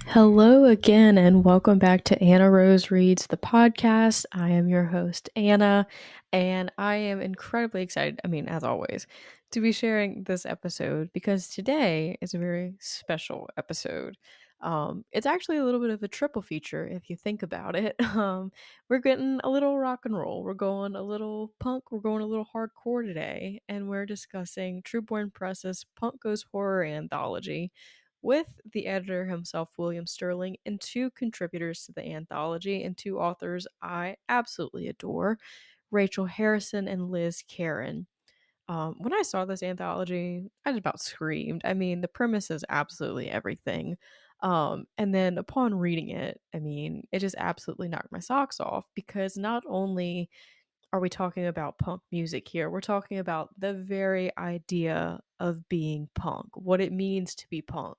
Hello again, and welcome back to Anna Rose Reads the podcast. I am your host, Anna, and I am incredibly excited, as always, to be sharing this episode because today is a very special episode. It's actually a little bit of a triple feature if you think about it. We're getting a little rock and roll, we're going a little punk, we're going a little hardcore today, and we're discussing Truborn Press's Punk Goes Horror Anthology with the editor himself, William Sterling, and two contributors to the anthology and two authors I absolutely adore, Rachel Harrison and Liz Kerin. When I saw this anthology, I just about screamed. The premise is absolutely everything. And then upon reading it, it just absolutely knocked my socks off because not only are we talking about punk music here, we're talking about the very idea of being punk, what it means to be punk.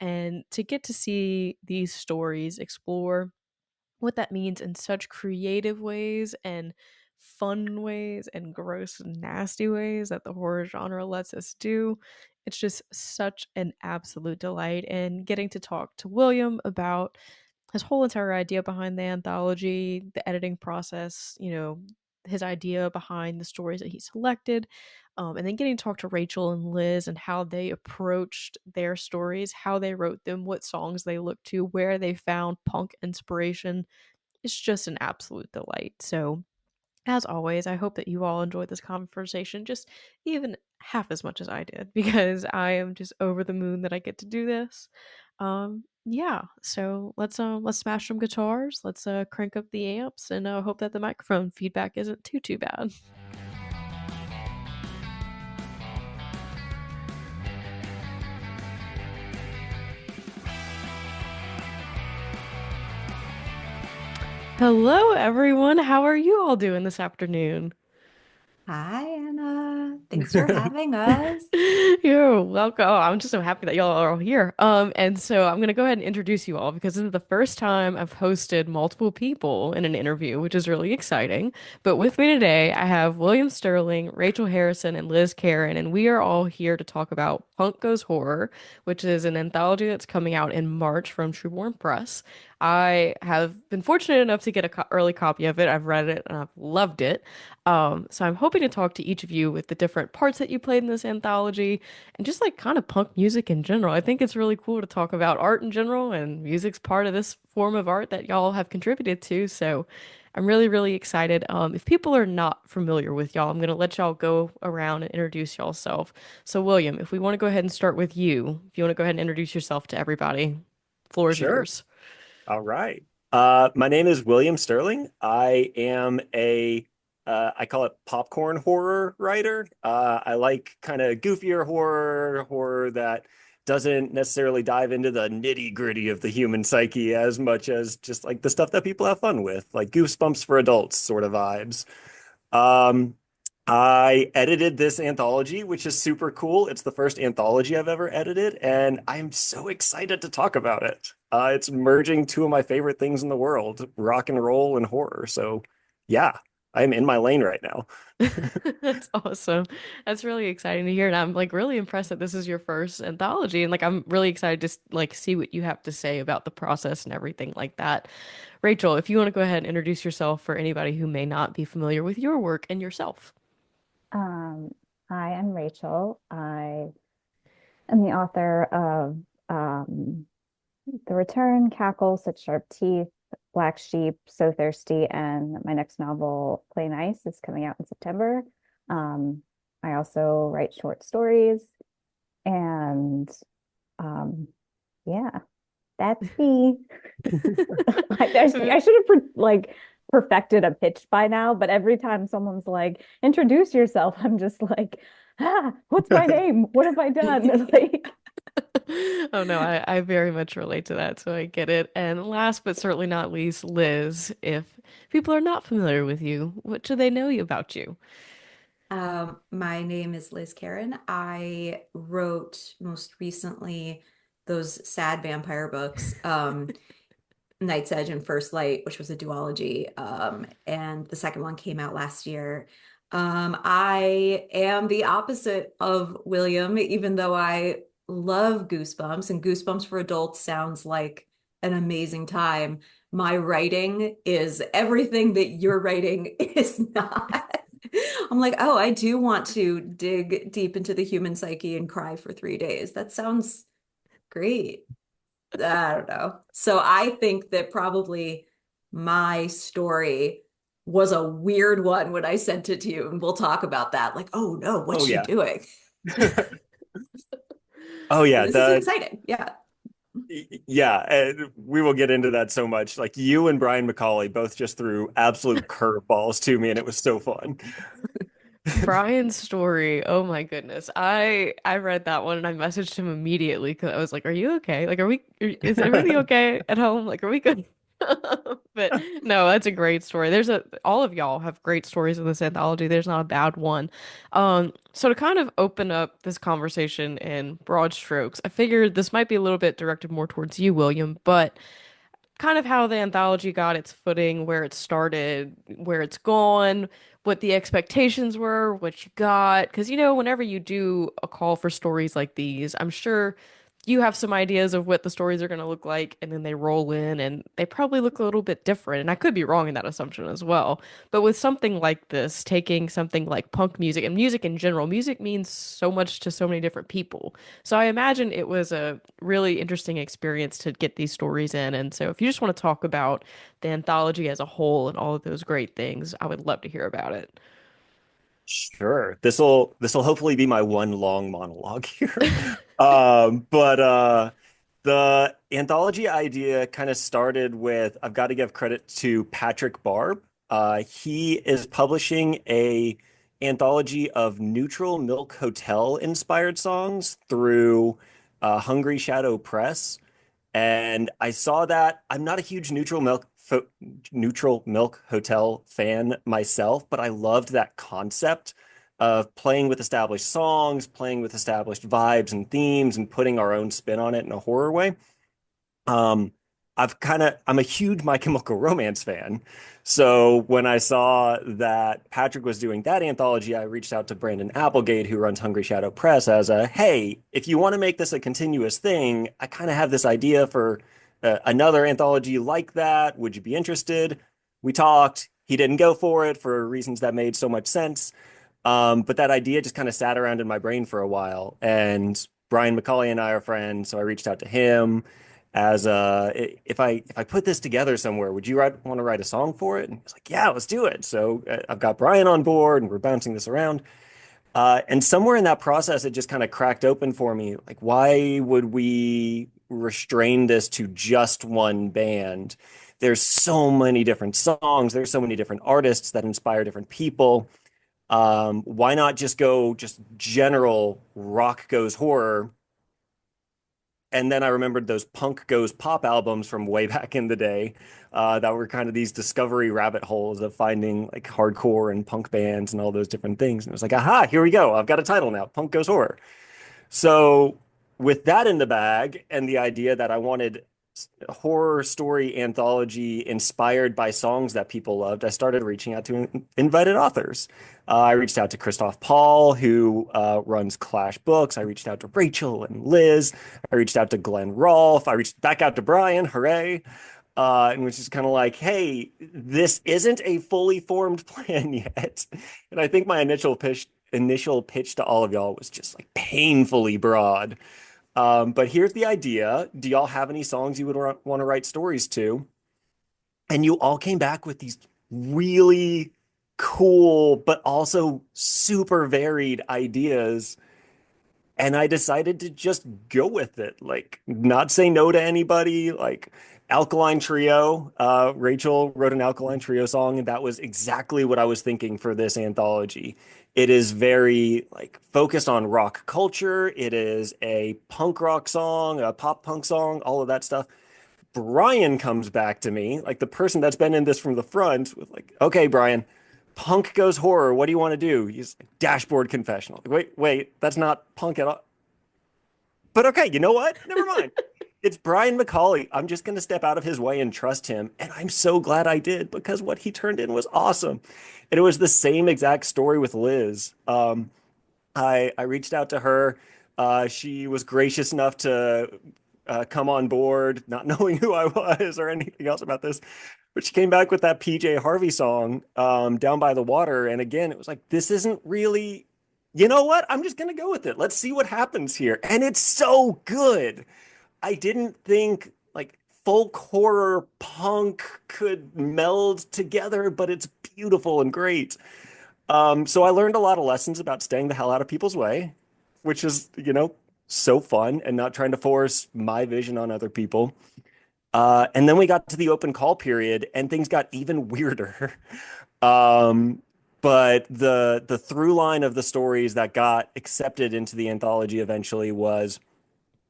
And to get to see these stories explore what that means in such creative ways and fun ways and gross and nasty ways that the horror genre lets us do, it's just such an absolute delight. And getting to talk to William about his whole entire idea behind the anthology, the editing process, his idea behind the stories that he selected, and then getting to talk to Rachel and Liz and how they approached their stories, how they wrote them, what songs they looked to, where they found punk inspiration. It's just an absolute delight. So, as always, I hope that you all enjoyed this conversation just even half as much as I did because I am just over the moon that I get to do this. Yeah, so let's smash some guitars, let's crank up the amps, and hope that the microphone feedback isn't too bad. Hello everyone, how are you all doing this afternoon? Hi, Anna. Thanks for having us. You're welcome. Oh, I'm just so happy that y'all are all here. And so I'm gonna go ahead and introduce you all because this is the first time I've hosted multiple people in an interview, which is really exciting. But with me today, I have William Sterling, Rachel Harrison, and Liz Kerin, and we are all here to talk about Punk Goes Horror, which is an anthology that's coming out in March from Truborn Press. I have been fortunate enough to get a early copy of it. I've read it and I've loved it. So I'm hoping to talk to each of you with the different parts that you played in this anthology and just like kind of punk music in general. I think it's really cool to talk about art in general, and music's part of this form of art that y'all have contributed to. So I'm really, really excited. If people are not familiar with y'all, I'm going to let y'all go around and introduce y'allself. So, William, if we want to go ahead and start with you, if you want to go ahead and introduce yourself to everybody, floor is Sure. yours. All right. My name is William Sterling. I am I call it popcorn horror writer. I like kind of goofier horror that doesn't necessarily dive into the nitty-gritty of the human psyche as much as just like the stuff that people have fun with, like Goosebumps for adults sort of vibes. Um, I edited this anthology, which is super cool. It's the first anthology I've ever edited, and I'm so excited to talk about it. It's merging two of my favorite things in the world, rock and roll and horror. So, yeah, I'm in my lane right now. That's awesome. That's really exciting to hear. And I'm like really impressed that this is your first anthology. And like I'm really excited to like see what you have to say about the process and everything like that. Rachel, if you want to go ahead and introduce yourself for anybody who may not be familiar with your work and yourself. Um, Hi, I'm Rachel. I am the author of The Return, Cackle, Such Sharp Teeth, Black Sheep, So Thirsty, and my next novel, Play Nice, is coming out in September. Um, I also write short stories, and um, yeah, that's me. I should have perfected a pitch by now, but every time someone's like, introduce yourself, I'm just like, what's my name? What have I done? Like, Oh no, I very much relate to that, so I get it. And last but certainly not least, Liz, if people are not familiar with you, what should they know about you? My name is Liz Kerin. I wrote most recently those sad vampire books, Night's Edge and First Light, which was a duology. And the second one came out last year. I am the opposite of William, even though I love Goosebumps, and Goosebumps for Adults sounds like an amazing time. My writing is everything that your writing is not. I'm like, oh, I do want to dig deep into the human psyche and cry for 3 days. That sounds great. I don't know. So I think that probably my story was a weird one when I sent it to you, and we'll talk about that. Like, oh no, Oh what's she yeah. doing? Oh yeah. This is exciting. Yeah. Yeah, and we will get into that so much. Like you and Brian McCauley both just threw absolute curveballs to me, and it was so fun. Brian's story. Oh my goodness. I read that one and I messaged him immediately because I was like, "Are you okay? Like, is everything okay at home? Like, are we good?" But no, that's a great story. All of y'all have great stories in this anthology. There's not a bad one. So to kind of open up this conversation in broad strokes, I figured this might be a little bit directed more towards you, William, but kind of how the anthology got its footing, where it started, where it's gone, what the expectations were, what you got. Because, whenever you do a call for stories like these, I'm sure you have some ideas of what the stories are going to look like, and then they roll in and they probably look a little bit different. And I could be wrong in that assumption as well. But with something like this, taking something like punk music and music in general, music means so much to so many different people. So I imagine it was a really interesting experience to get these stories in. And so if you just want to talk about the anthology as a whole and all of those great things, I would love to hear about it. Sure. This'll hopefully be my one long monologue here. But the anthology idea kind of started with I've got to give credit to Patrick Barb. He is publishing a anthology of Neutral Milk Hotel inspired songs through Hungry Shadow Press. And I saw that. I'm not a huge Neutral Milk Hotel fan myself, but I loved that concept of playing with established songs, playing with established vibes and themes, and putting our own spin on it in a horror way. Um, I'm a huge My Chemical Romance fan. So when I saw that Patrick was doing that anthology, I reached out to Brandon Applegate, who runs Hungry Shadow Press, as hey, if you want to make this a continuous thing, I kind of have this idea for another anthology like that. Would you be interested? We talked. He didn't go for it for reasons that made so much sense. But that idea just kind of sat around in my brain for a while. And Brian McCauley and I are friends, so I reached out to him as if I put this together somewhere, would you want to write a song for it? And he's like, yeah, let's do it. So I've got Brian on board, and we're bouncing this around. And somewhere in that process, it just kind of cracked open for me. Like, why would we restrain this to just one band? There's so many different songs. There's so many different artists that inspire different people. Why not just go just general rock goes horror? And then I remembered those punk goes pop albums from way back in the day, that were kind of these discovery rabbit holes of finding like hardcore and punk bands and all those different things. And it was like, aha, here we go. I've got a title now, Punk Goes Horror. So with that in the bag and the idea that I wanted a horror story anthology inspired by songs that people loved, I started reaching out to invited authors. I reached out to Christoph Paul, who runs Clash Books. I reached out to Rachel and Liz. I reached out to Glenn Rolfe. I reached back out to Brian. Hooray. And which is kind of like, hey, this isn't a fully formed plan yet. And I think my initial pitch to all of y'all was just like painfully broad. But here's the idea. Do y'all have any songs you would want to write stories to? And you all came back with these really cool, but also super varied ideas. And I decided to just go with it, like not say no to anybody. Like Alkaline Trio, Rachel wrote an Alkaline Trio song, and that was exactly what I was thinking for this anthology. It is very like focused on rock culture. It is a punk rock song, a pop punk song, all of that stuff. Brian comes back to me, like the person that's been in this from the front, with like, okay, Brian, punk goes horror. What do you want to do? He's like, Dashboard Confessional. Like, wait, that's not punk at all. But okay, you know what? Never mind. It's Brian McCauley. I'm just going to step out of his way and trust him. And I'm so glad I did because what he turned in was awesome. And it was the same exact story with Liz. I reached out to her. She was gracious enough to come on board, not knowing who I was or anything else about this. But she came back with that PJ Harvey song, Down by the Water. And again, it was like, this isn't really, you know what? I'm just going to go with it. Let's see what happens here. And it's so good. I didn't think like folk horror punk could meld together, but it's beautiful and great. So I learned a lot of lessons about staying the hell out of people's way, which is, so fun and not trying to force my vision on other people. And then we got to the open call period and things got even weirder. Um, but the through line of the stories that got accepted into the anthology eventually was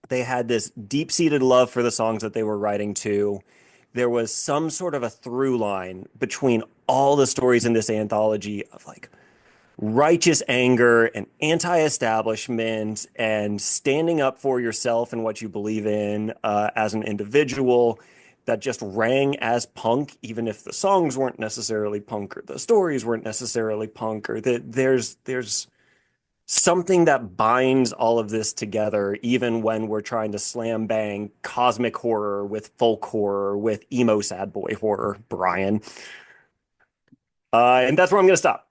they had this deep-seated love for the songs that they were writing to. There was some sort of a through line between all the stories in this anthology of like righteous anger and anti-establishment and standing up for yourself and what you believe in as an individual that just rang as punk, even if the songs weren't necessarily punk or the stories weren't necessarily punk, or that there's something that binds all of this together, even when we're trying to slam bang cosmic horror with folk horror, with emo sad boy horror, Brian. And that's where I'm going to stop.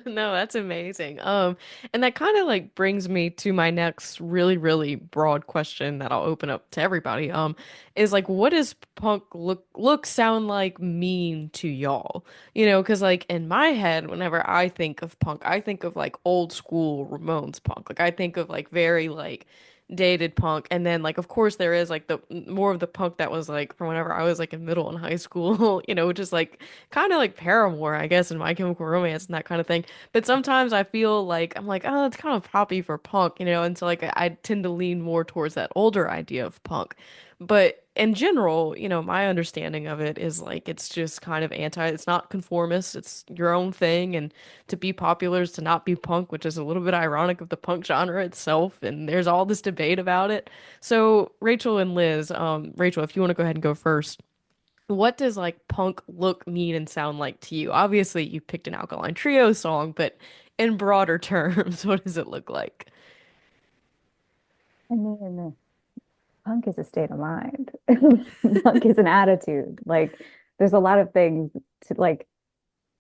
No, that's amazing. And that kind of like brings me to my next really, really broad question that I'll open up to everybody. Is like, what does punk look, sound like, mean to y'all? Because like in my head, whenever I think of punk, I think of like old school Ramones punk. Like I think of like very like dated punk, and then like of course there is like the more of the punk that was like from whenever I was like in middle and high school, which is like kind of like Paramore, I guess, and My Chemical Romance and that kind of thing. But sometimes I feel like I'm like, oh, it's kind of poppy for punk, and so like I tend to lean more towards that older idea of punk. But in general, my understanding of it is like it's just kind of it's not conformist, it's your own thing, and to be popular is to not be punk, which is a little bit ironic of the punk genre itself, and there's all this debate about it. So Rachel and Liz, Rachel, if you want to go ahead and go first, what does like punk look, mean, and sound like to you? Obviously, you picked an Alkaline Trio song, but in broader terms, what does it look like? I mean, punk is a state of mind. Punk is an attitude. Like, there's a lot of things to like,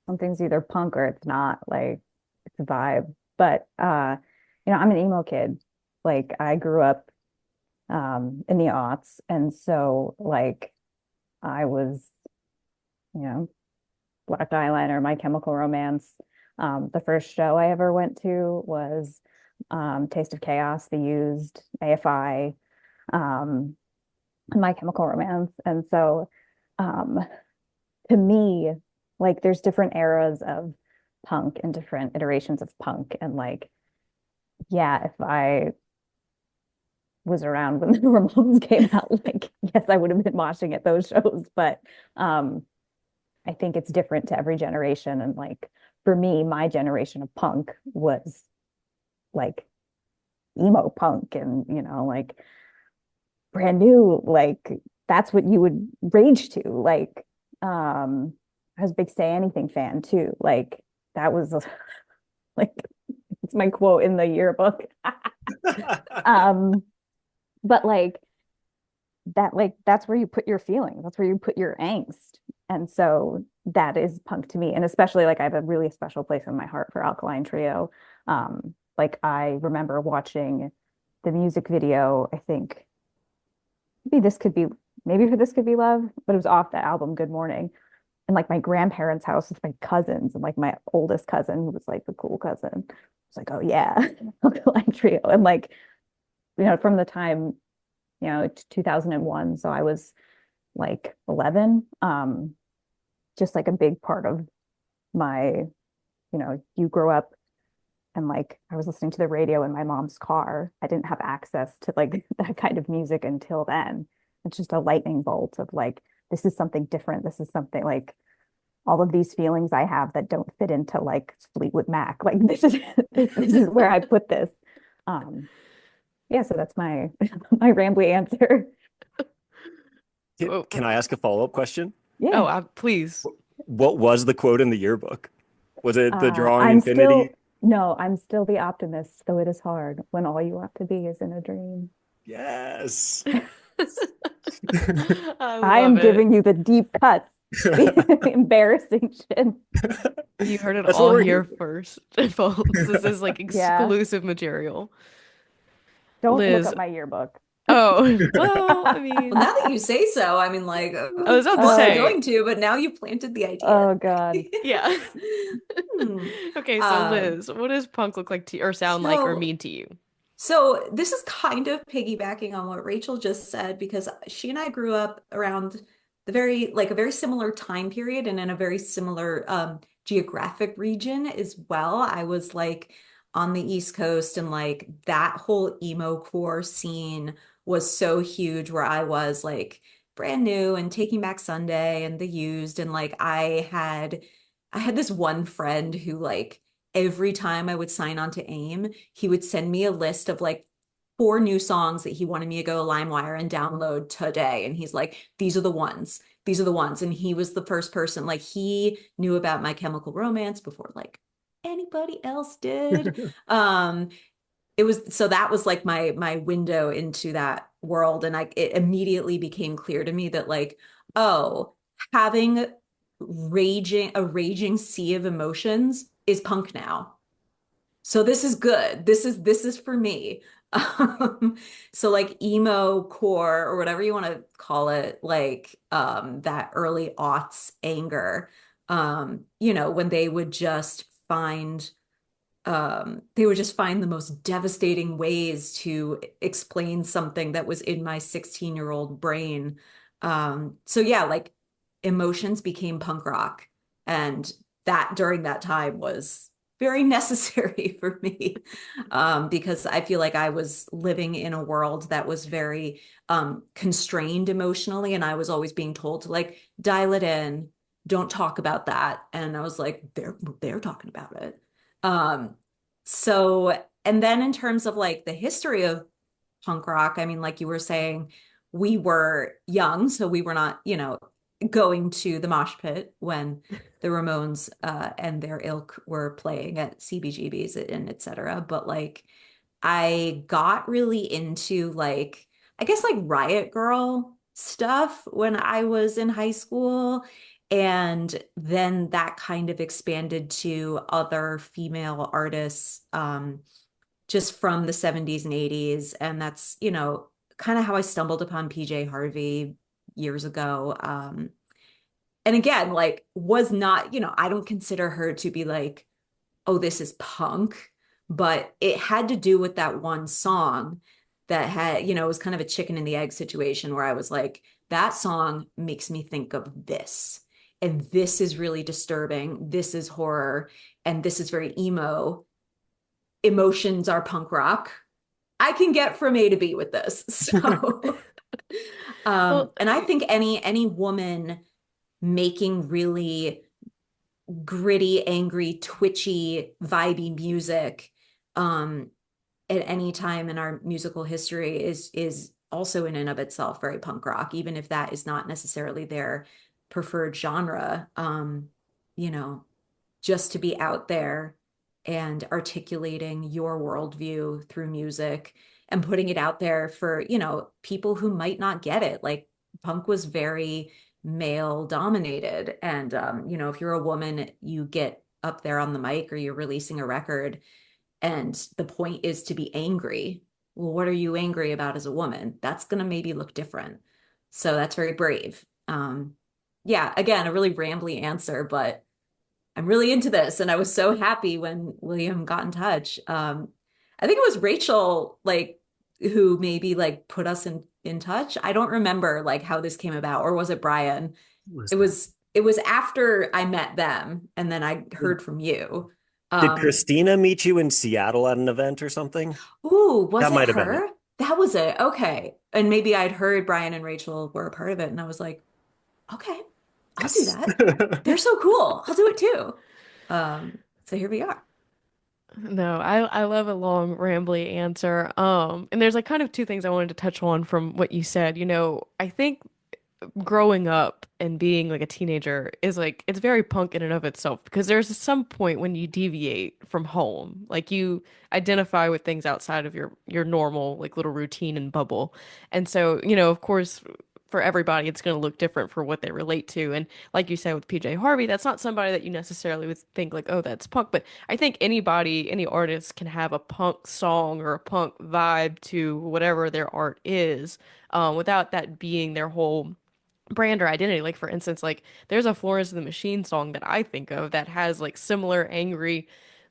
something's either punk or it's not. Like, it's a vibe. But I'm an emo kid. Like, I grew up in the aughts, and so like I was, you know, Black Eyeliner, My Chemical Romance. The first show I ever went to was Taste of Chaos, The Used, AFI, um, My Chemical Romance. And so um, to me, like there's different eras of punk and different iterations of punk. And like, yeah, if I was around when the Ramones came out, like, yes, I would have been watching at those shows. But um, I think it's different to every generation. And like for me, my generation of punk was like emo punk and, like brand new, like that's what you would rage to. Like, I was a big Say Anything fan too. Like that was like it's my quote in the yearbook. um, but that's where you put your feelings, that's where you put your angst. And so that is punk to me. And especially like I have a really special place in my heart for Alkaline Trio. Like I remember watching the music video, I think maybe this could be maybe for This Could Be Love, but it was off the album Good Morning. And like my grandparents' house with my cousins and like my oldest cousin who was like the cool cousin. Was like, oh yeah, Alkaline Trio. And like, from the time 2001. So I was like 11. Just like a big part of my, you grow up and like I was listening to the radio in my mom's car. I didn't have access to like that kind of music until then. It's just a lightning bolt of like, this is something different. This is something like all of these feelings I have that don't fit into like Fleetwood Mac. Like this is where I put this. Um, yeah, so that's my my rambly answer. Oh, Can I ask a follow-up question? Yeah. please. What was the quote in the yearbook? Was it the drawing I'm infinity? No, I'm still the optimist, though it is hard when all you want to be is in a dream. Yes. I I love am it. giving you the deep cuts, the embarrassing shit. You heard it That's what all we're here here for. first, folks. This is like Yeah. exclusive material. Don't look Liz. up my yearbook. Oh, well, I Well, mean, now that you say so, I mean, like, I was about I to Oh, wasn't say, going to, but now you planted the idea. oh God. yeah. Hmm. Okay, so Um, Liz, what does punk look like to you, or sound like, or so mean to you? So this is kind of piggybacking on what Rachel just said because she and I grew up around a very similar time period and in a very similar geographic region as well. I was like on the East Coast and like that whole emo core scene was so huge where I was like brand new and Taking Back Sunday and The Used and like I had this one friend who like every time I would sign on to AIM he would send me a list of like four new songs that he wanted me to go LimeWire and download today. And he's like, these are the ones. These are the ones. And he was the first person, like he knew about My Chemical Romance before like anybody else did. Um, it was so that was like my window into that world. And it immediately became clear to me that like, oh, having a raging sea of emotions is punk now. So this is good. This is for me. Um, so like emo core or whatever you want to call it, like that early aughts anger. You know, when they would just find the most devastating ways to explain something that was in my 16-year-old brain. So yeah, like emotions became punk rock, and that during that time was very necessary for me because I feel like I was living in a world that was very constrained emotionally, and I was always being told to like dial it in, don't talk about that, and I was like, they're talking about it. Um, and then in terms of like the history of punk rock, I mean, like you were saying, we were young, so we were not, you know, going to the mosh pit when the Ramones and their ilk were playing at CBGBs and et cetera. But like, I got really into like, I guess like Riot Girl stuff when I was in high school. And then that kind of expanded to other female artists just from the 70s and 80s. And that's, you know, kind of how I stumbled upon PJ Harvey years ago. And again, like, was not, you know, I don't consider her to be like, oh, this is punk, but it had to do with that one song that had, you know, it was kind of a chicken and the egg situation where I was like, that song makes me think of this. And this is really disturbing. This is horror. And this is very emo. Emotions are punk rock. I can get from A to B with this. So, Well, and I think any woman making really gritty, angry, twitchy, vibey music um, at any time in our musical history is also in and of itself very punk rock, even if that is not necessarily their preferred genre. You know, just to be out there and articulating your worldview through music and putting it out there for, you know, people who might not get it. Like punk was very male dominated. And, you know, if you're a woman, you get up there on the mic or you're releasing a record and the point is to be angry. Well, what are you angry about as a woman? That's going to maybe look different. So that's very brave. Yeah, again, a really rambly answer, but I'm really into this. And I was so happy when William got in touch. I think it was Rachel, like, who maybe like put us in touch. I don't remember like how this came about, or was it Brian? Who was that? It was after I met them, and then I Did, heard from you. did Um, Christina meet you in Seattle at an event or something? ooh, was That it might have been it. her? That was it. Okay. And maybe I'd heard Brian and Rachel were a part of it, and I was like, okay, I'll do Yes. that. They're so cool. I'll do it too. So here we are. no, I love a long, rambly answer. And there's like kind of two things I wanted to touch on from what you said. You know, I think growing up and being like a teenager is like it's very punk in and of itself because there's some point when you deviate from home. Like you identify with things outside of your normal like little routine and bubble. And so, of course, for everybody it's going to look different for what they relate to. And like you said with PJ Harvey, that's not somebody that you necessarily would think like, "Oh, that's punk." But I think anybody, any artist can have a punk song or a punk vibe to whatever their art is, without that being their whole brand or identity. Like for instance, like there's a Florence and the Machine song that I think of that has like similar angry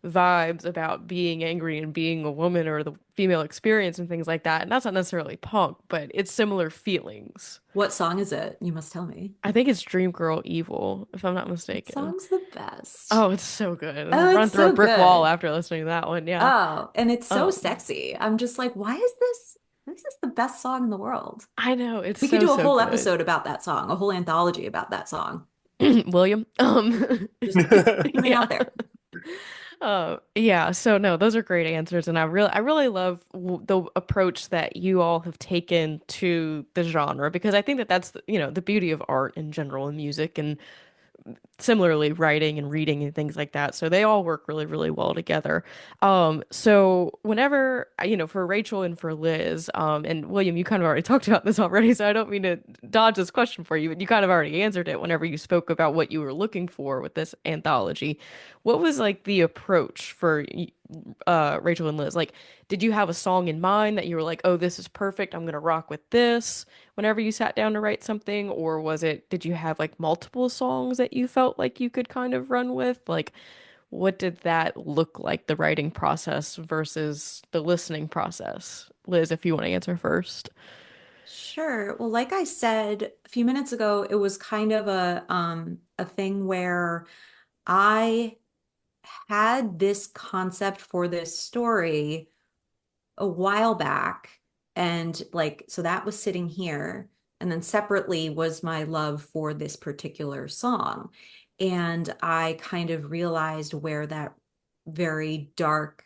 vibes about being angry and being a woman or the female experience and things like that. And that's not necessarily punk, but it's similar feelings. What song is it? You must tell me. I think it's Dream Girl Evil, if I'm not That mistaken. song's the best. Oh, it's so good. Oh, Run it's through a so brick wall good. after listening to that one. Yeah. Oh, and it's so Um, sexy. I'm just like, why is this the best song in the world? I know it's We could so do a so whole good. episode about that song, a whole anthology about that song. William. Just putting it out Yeah. there. Yeah, so no, those are great answers, and I really love the approach that you all have taken to the genre because I think that that's the beauty of art in general and music and similarly writing and reading and things like that. So they all work really, really well together. So whenever, for Rachel and for Liz, and William, you kind of already talked about this already, so I don't mean to dodge this question for you, but you kind of already answered it whenever you spoke about what you were looking for with this anthology. What was like the approach for Rachel and Liz? Like, did you have a song in mind that you were like, oh, this is perfect, I'm gonna rock with this? Whenever you sat down to write something, or did you have like multiple songs that you felt like you could kind of run with? Like, what did that look like, the writing process versus the listening process? Liz, if you want to answer first. Sure. Well, like I said a few minutes ago, it was kind of a thing where I had this concept for this story a while back. And like, so that was sitting here. And then separately was my love for this particular song. And I kind of realized where that very dark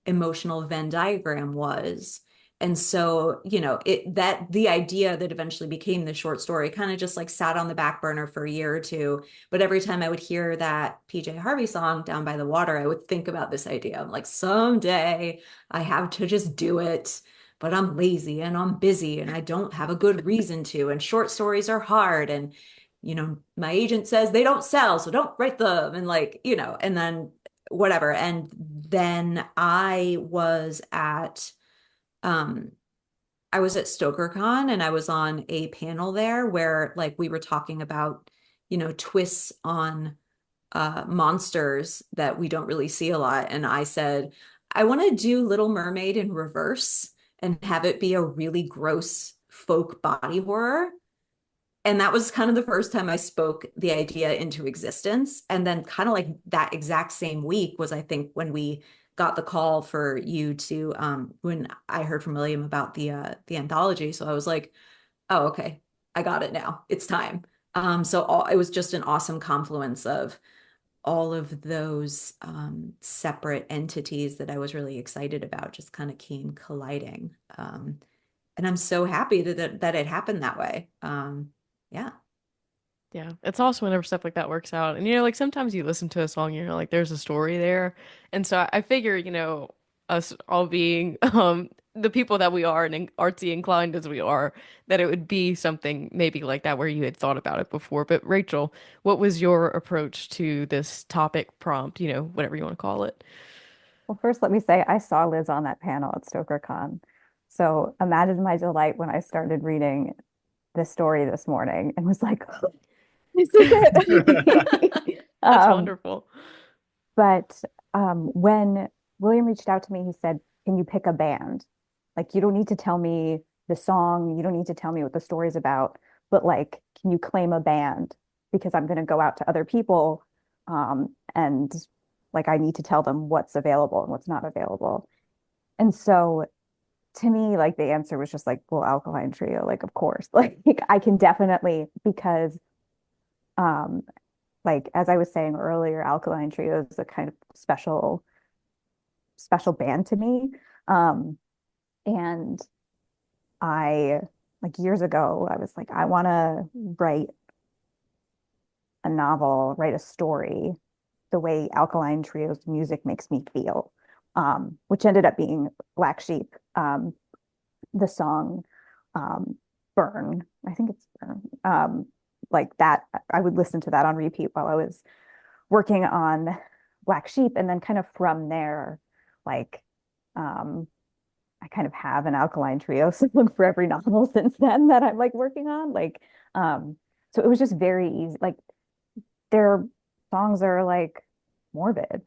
emotional Venn diagram was. And so, the idea that eventually became the short story kind of just like sat on the back burner for a year or two. But every time I would hear that PJ Harvey song Down by the Water, I would think about this idea. I'm like, someday I have to just do it, but I'm lazy and I'm busy and I don't have a good reason to. And short stories are hard. And, my agent says they don't sell, so don't write them. And like, and then whatever. And then um I was at StokerCon and I was on a panel there where like we were talking about, twists on monsters that we don't really see a lot. And I said, I want to do Little Mermaid in reverse and have it be a really gross folk body horror. And that was kind of the first time I spoke the idea into existence. And then kind of like that exact same week was, I think, when we got the call for you to when I heard from William about the anthology. So I was like, oh, okay, I got it now. It's time. It was just an awesome confluence of all of those separate entities that I was really excited about just kind of came colliding. And I'm so happy that it happened that way. Yeah. Yeah, it's awesome whenever stuff like that works out. And like sometimes you listen to a song, like there's a story there. And so I figure, us all being the people that we are and artsy inclined as we are, that it would be something maybe like that where you had thought about it before. But Rachel, what was your approach to this topic prompt, whatever you want to call it? Well, first, let me say I saw Liz on that panel at StokerCon. So imagine my delight when I started reading this story this morning and was like, this is it. That's um, wonderful. but when William reached out to me, he said, can you pick a band? Like, you don't need to tell me the song, you don't need to tell me what the story's about, but like, can you claim a band? Because I'm going to go out to other people, and like, I need to tell them what's available and what's not available. And so to me, like, the answer was just like, well, Alkaline Trio, like, of course, like, I can definitely, because um, like as I was saying earlier, Alkaline Trio is a kind of special band to me. And I like years ago, I was like, I want to write a novel, write a story the way Alkaline Trio's music makes me feel, which ended up being Black Sheep, the song Burn. I think it's Burn. Like that, I would listen to that on repeat while I was working on Black Sheep. And then kind of from there, like, I kind of have an Alkaline Trio song for every novel since then that I'm like working on. Like, so it was just very easy. Like, their songs are like morbid.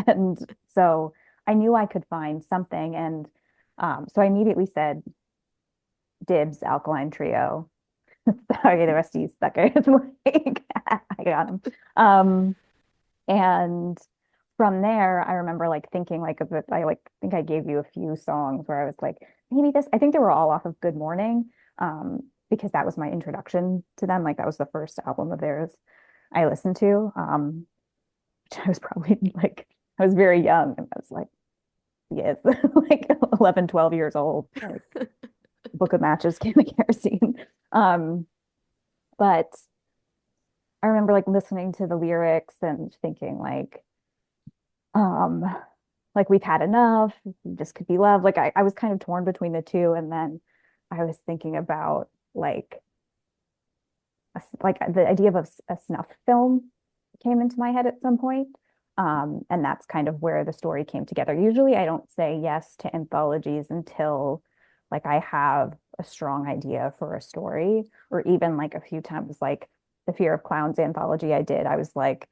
And so I knew I could find something. And so I immediately said, dibs, Alkaline Trio. Sorry, the rest of you suckers. Like, I got him. And from there, I remember like thinking like a bit, I like think I gave you a few songs where I was like, maybe this, I think they were all off of Good Morning, because that was my introduction to them. Like that was the first album of theirs I listened to. Which I was probably like, I was very young and I was like, yes, like 11, 12 years old. Like, Book of Matches, Can of Kerosene. But I remember like listening to the lyrics and thinking um, like we've had enough, this could be love. Like I was kind of torn between the two. And then I was thinking about like like the idea of a snuff film came into my head at some point. And that's kind of where the story came together. Usually I don't say yes to anthologies until like I have a strong idea for a story, or even like a few times like the Fear of Clowns anthology I did. I was like,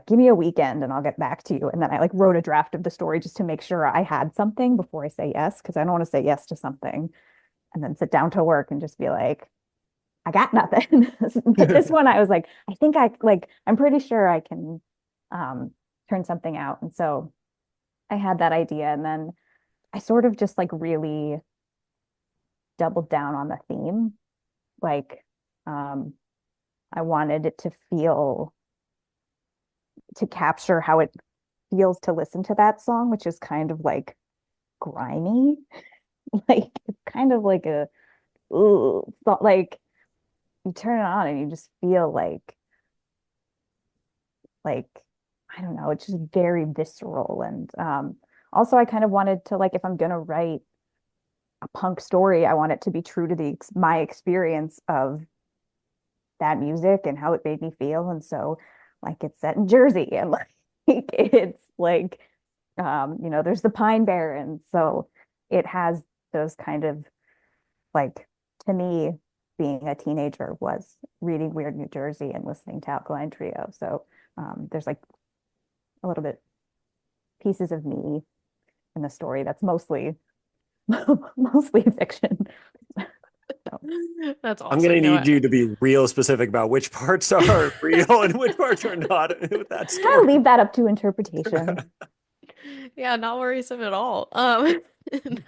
give me a weekend and I'll get back to you. And then I like wrote a draft of the story just to make sure I had something before I say yes, because I don't want to say yes to something and then sit down to work and just be like, I got nothing. But this one, I was like, I think I like, I'm pretty sure I can turn something out. And so I had that idea. And then I sort of just like really doubled down on the theme. Like, I wanted it to feel, to capture how it feels to listen to that song, which is kind of like grimy. Like, it's kind of like a, ooh, like you turn it on and you just feel like I don't know, it's just very visceral. And also I kind of wanted to like if I'm gonna write a punk story, I want it to be true to the my experience of that music and how it made me feel. And so like it's set in Jersey and like it's like there's the Pine Barrens. So it has those kind of like to me being a teenager was reading Weird New Jersey and listening to Alkaline Trio. So there's like a little bit pieces of me in the story that's mostly mostly fiction. So, That's I'm gonna awesome. No, need you to be real specific about which parts are real and which parts are not with that kind of story. leave that up to interpretation. yeah, not worrisome at all.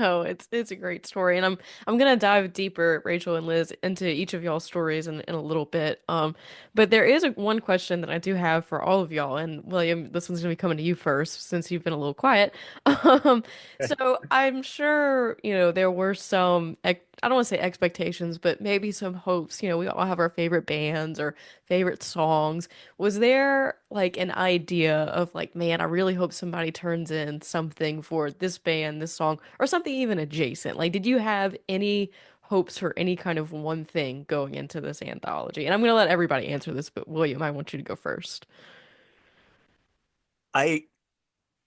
No, it's a great story, and I'm gonna dive deeper, Rachel and Liz, into each of y'all's stories in a little bit. But there is one question that I do have for all of y'all, and William, this one's gonna be coming to you first since you've been a little quiet. Um, so I'm sure there were some I don't want to say expectations, but maybe some hopes. We all have our favorite bands or favorite songs. Was there like an idea of like, man, I really hope somebody turns in something for this band, this song, or something even adjacent? Like, did you have any hopes for any kind of one thing going into this anthology? And I'm gonna let everybody answer this, but William, I want you to go first. I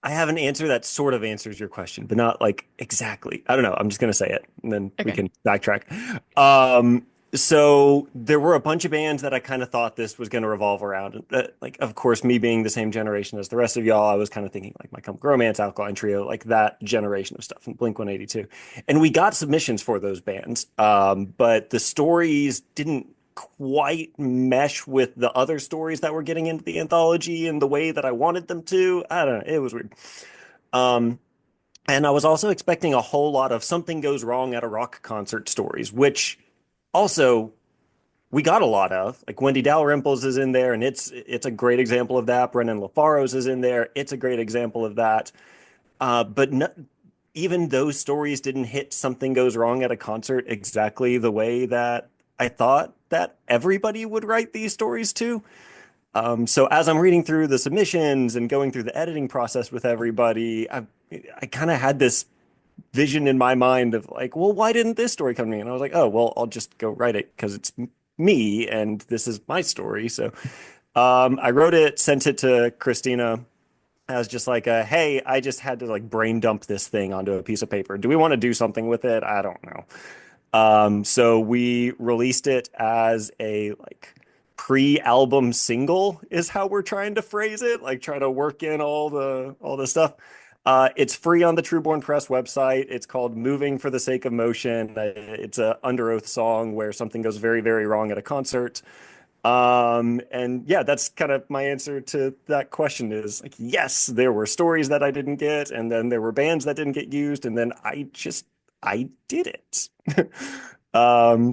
I have an answer that sort of answers your question, but not like exactly. I don't know. I'm just gonna say it, and then we Okay. can backtrack. So there were a bunch of bands that I kind of thought this was gonna revolve around. Like, of course, me being the same generation as the rest of y'all, I was kind of thinking like My Chemical Romance, Alkaline Trio, like that generation of stuff, and Blink 182. And we got submissions for those bands, but the stories didn't quite mesh with the other stories that were getting into the anthology in the way that I wanted them to. I don't know. It was weird. Um, and I was also expecting a whole lot of something goes wrong at a rock concert stories, which also we got a lot of. Like Wendy Dalrymple's is in there, and it's a great example of that. Brennan LaFaro's is in there. It's a great example of that. But no, even those stories didn't hit Something Goes Wrong at a Concert exactly the way that I thought that everybody would write these stories to. So as I'm reading through the submissions and going through the editing process with everybody, I kind of had this vision in my mind of like, well, why didn't this story come to me? And I was like, oh, well, I'll just go write it because it's me and this is my story. So I wrote it, sent it to Christina. I was just like, hey, I just had to like brain dump this thing onto a piece of paper. Do we want to do something with it? I don't know. So we released it as a like pre-album single is how we're trying to phrase it, like try to work in all the stuff. It's free on the Truborn Press website. It's called Moving for the Sake of Motion. It's a under oath song where something goes very, very wrong at a concert. And yeah, that's kind of my answer to that question is like, yes, there were stories that I didn't get, and then there were bands that didn't get used, and then I did it.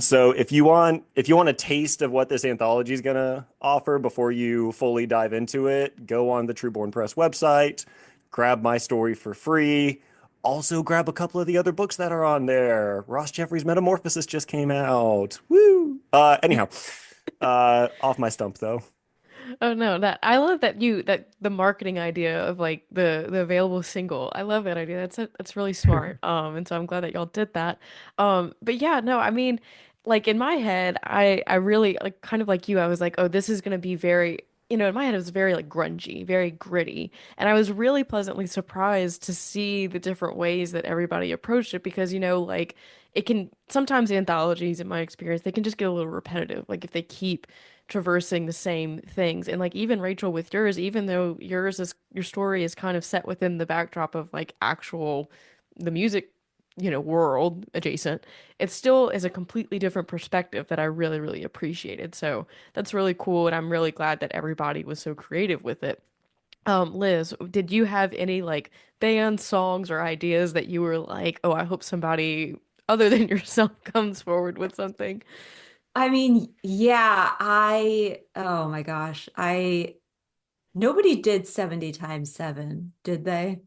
So if you want a taste of what this anthology is gonna offer before you fully dive into it, go on the Trueborn Press website, grab my story for free. Also grab a couple of the other books that are on there. Ross Jeffrey's Metamorphosis just came out. Woo! Anyhow, off my stump though. Oh no, that I love that the marketing idea of like the available single. I love that idea. That's really smart. And so I'm glad that y'all did that. But yeah, no, I mean, like in my head, I really like kind of like you. I was like, oh, this is gonna be very, in my head it was very like grungy, very gritty, and I was really pleasantly surprised to see the different ways that everybody approached it because like it can sometimes anthologies, in my experience, they can just get a little repetitive. Like if they keep traversing the same things. And like even Rachel with yours, even though your story is kind of set within the backdrop of like actual the music, world adjacent, it still is a completely different perspective that I really, really appreciated. So that's really cool. And I'm really glad that everybody was so creative with it. Liz, did you have any like band songs or ideas that you were like, oh, I hope somebody other than yourself comes forward with something? I mean, yeah, oh my gosh, nobody did 70 times 7, did they?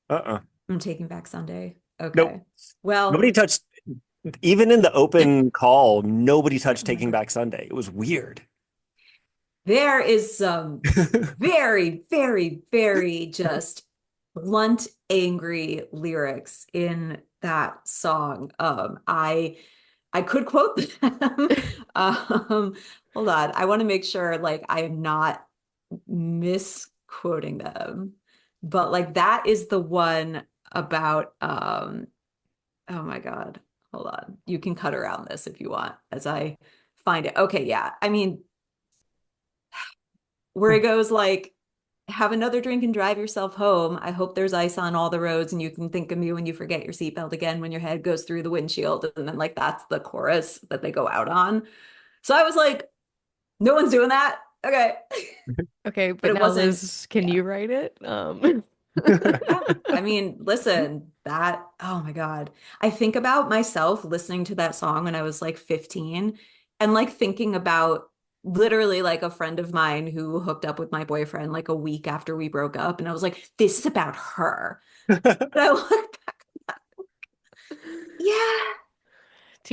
Uh-uh. I'm taking back Sunday. Nope. Okay. Well, Nobody touched, even in the open call, nobody oh touched my Taking God. Back Sunday. It was weird. There is some very, very, very just blunt, angry lyrics in that song. I could quote them. Hold on. I want to make sure like I'm not misquoting them. But like that is the one about oh my God. Hold on. You can cut around this if you want as I find it. Okay, yeah. I mean, where it goes like, have another drink and drive yourself home. I hope there's ice on all the roads and you can think of me when you forget your seatbelt again when your head goes through the windshield. And then like that's the chorus that they go out on. So I was like, no one's doing that. Okay. Okay, But but it now wasn't, Liz, can yeah. you write it? Yeah. I mean, listen, oh my God. I think about myself listening to that song when I was like 15 and like thinking about literally like a friend of mine who hooked up with my boyfriend like a week after we broke up. And I was like, this is about her. But I look back, yeah.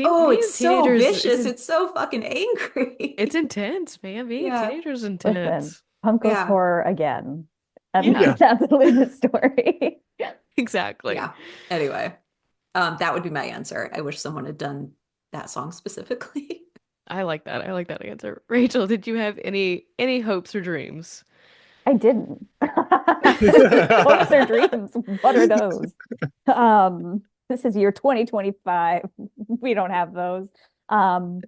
Oh, it's Man, so teenagers, vicious. It's so fucking angry. it's intense, man. Being a Yeah. teenager's Listen, intense. punk goes Yeah. horror again. And Yeah, Yeah. that's absolutely the story. exactly. Yeah. Anyway, that would be my answer. I wish someone had done that song specifically. I like that. I like that answer. Rachel, did you have any hopes or dreams? I didn't. Hopes or dreams, what are those? This is year 2025. We don't have those. No,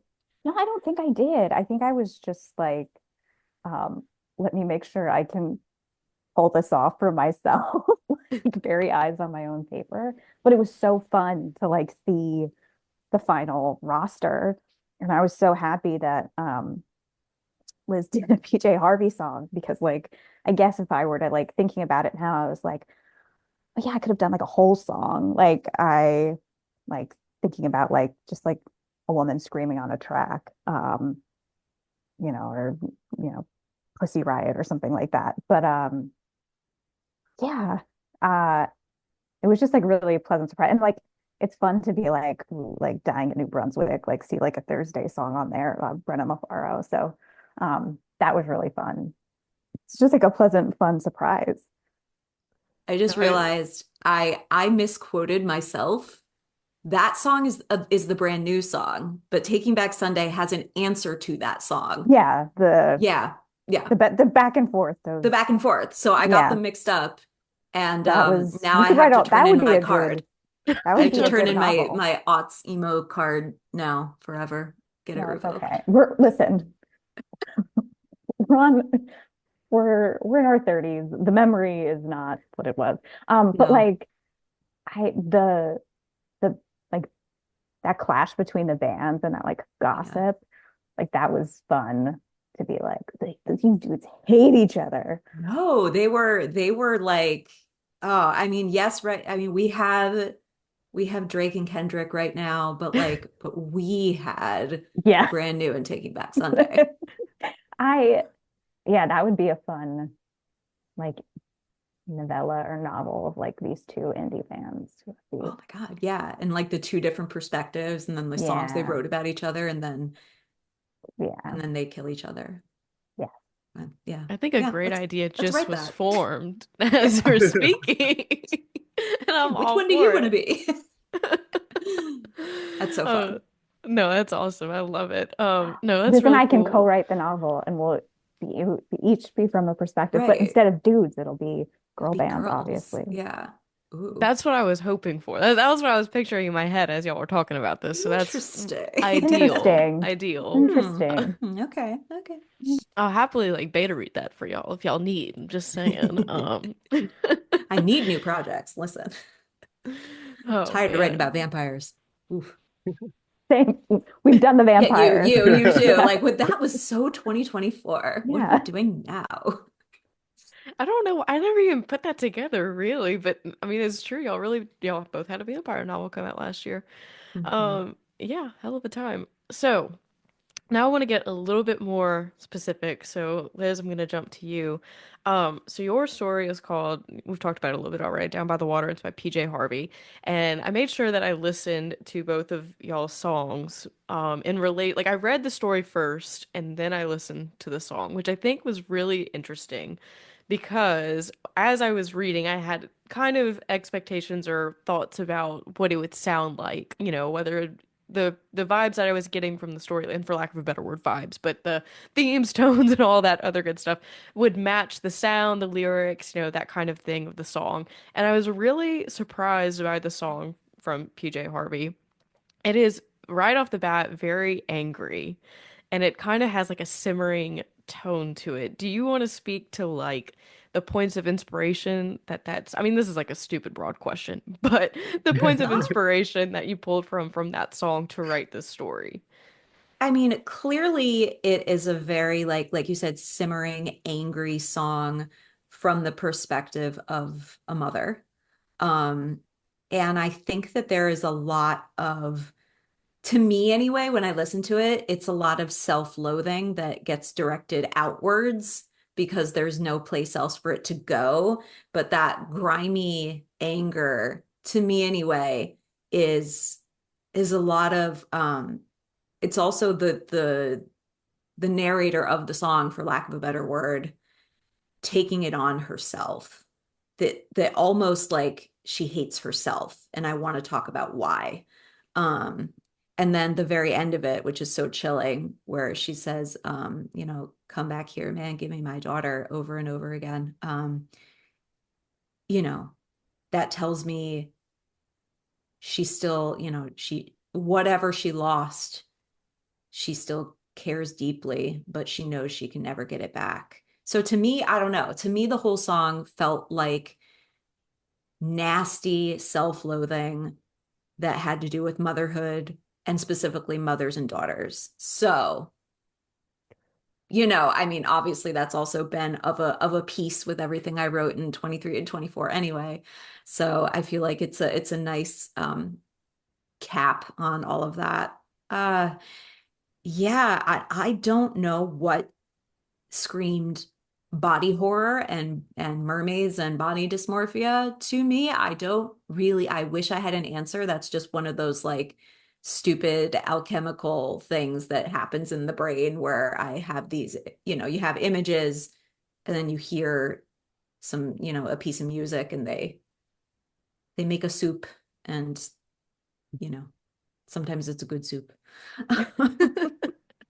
I don't think I did. I think I was just like, um, let me make sure I can pull this off for myself, like very eyes on my own paper. But it was so fun to like see the final roster. And I was so happy that Liz did a PJ Harvey song because like I guess if I were to like thinking about it now, I was like, oh, yeah, I could have done like a whole song. Like I like thinking about like just like a woman screaming on a track, or Pussy Riot or something like that. But yeah, uh it was just like really a pleasant surprise. And like it's fun to be like dying in New Brunswick, like see like a Thursday song on there, Brenna Mafaro. So that was really fun. It's just like a pleasant, fun surprise. I just realized I misquoted myself. That song is the brand new song, but Taking Back Sunday has an answer to that song. Yeah, Yeah, yeah, the back and forth the of back and forth. So I got yeah, them mixed up, and that was now you I could have write to out turn that would in be my a card. good that I would have be to a turn good in novel. my aughts emo card now forever. Get it No, it's revoked. okay. We're on we're in our 30s. The memory is not what it was. But No, like I the like that clash between the bands and that like yeah. gossip, like that was fun to be like these dudes hate each other. No, they were like, oh, I mean, yes, right. I mean, we have Drake and Kendrick right now, but we had Yeah. brand new and Taking Back Sunday. I yeah, that would be a fun like novella or novel of like these two indie fans. Oh my God, yeah. And like the two different perspectives and then the songs they Yeah, wrote about each other yeah, and then they kill each other. yeah. Yeah. I think a Yeah, great let's idea let's just write was that. formed as we're speaking. And I'm Which all one do you for want to it. be? That's so uh, fun. no, that's awesome. I love it. No, that's Liz and really I can cool. co-write the novel, and we'll be each be from a perspective, but Right. instead of dudes, it'll be It'll girl be bands, girls. obviously. Yeah. Ooh. That's what I was hoping for. That was what I was picturing in my head as y'all were talking about this. So that's Interesting. ideal. Interesting. Ideal. Interesting. Okay. Okay. I'll happily like beta read that for y'all if y'all need. I'm just saying. I need new projects. Listen, Oh tired of writing man. about vampires. Oof. Same. We've done the Yeah, you, vampires. you, you too. Yeah. Like, that was so 2024. What are we Yeah. doing now? I don't know. I never even put that together really, but I mean it's true. Y'all both had a vampire novel come out last year. Mhm. Yeah, hell of a time. So now I want to get a little bit more specific. So, Liz, I'm going to jump to you. So your story is called, we've talked about it a little bit already, Down by the Water. It's by PJ Harvey. And I made sure that I listened to both of y'all's songs, like I read the story first and then I listened to the song, which I think was really interesting because as I was reading, I had kind of expectations or thoughts about what it would sound like, whether the vibes that I was getting from the story, and for lack of a better word, vibes, but the themes, tones, and all that other good stuff would match the sound, the lyrics, that kind of thing of the song. And I was really surprised by the song from PJ Harvey. It is right off the bat very angry, and it kind of has like a simmering tone to it. Do you want to speak to like the points of inspiration I mean, this is like a stupid broad question, but the It's points of not. inspiration that you pulled from that song to write this story? I mean, clearly it is a very like you said, simmering, angry song from the perspective of a mother. Um, and I think that there is a lot of, to me anyway, when I listen to it, it's a lot of self-loathing that gets directed outwards because there's no place else for it to go. But that grimy anger, to me anyway, is is a lot of it's also the narrator of the song, for lack of a better word, taking it on herself. That almost like she hates herself, and I want to talk about why. Um, and then the very end of it, which is so chilling, where she says, come back here, man, give me my daughter over and over again. You know, that tells me she still, she whatever she lost, she still cares deeply, but she knows she can never get it back. So to me, I don't know. To me, the whole song felt like nasty self-loathing that had to do with motherhood and specifically mothers and daughters. So, I mean, obviously that's also been of a piece with everything I wrote in 23 and 24 anyway. So I feel like it's a nice cap on all of that. Yeah, I don't know what screamed body horror and mermaids and body dysmorphia to me. I don't really, I wish I had an answer. That's just one of those like stupid alchemical things that happens in the brain where I have these, you have images and then you hear some, a piece of music and they make a soup and, you know, sometimes it's a good soup.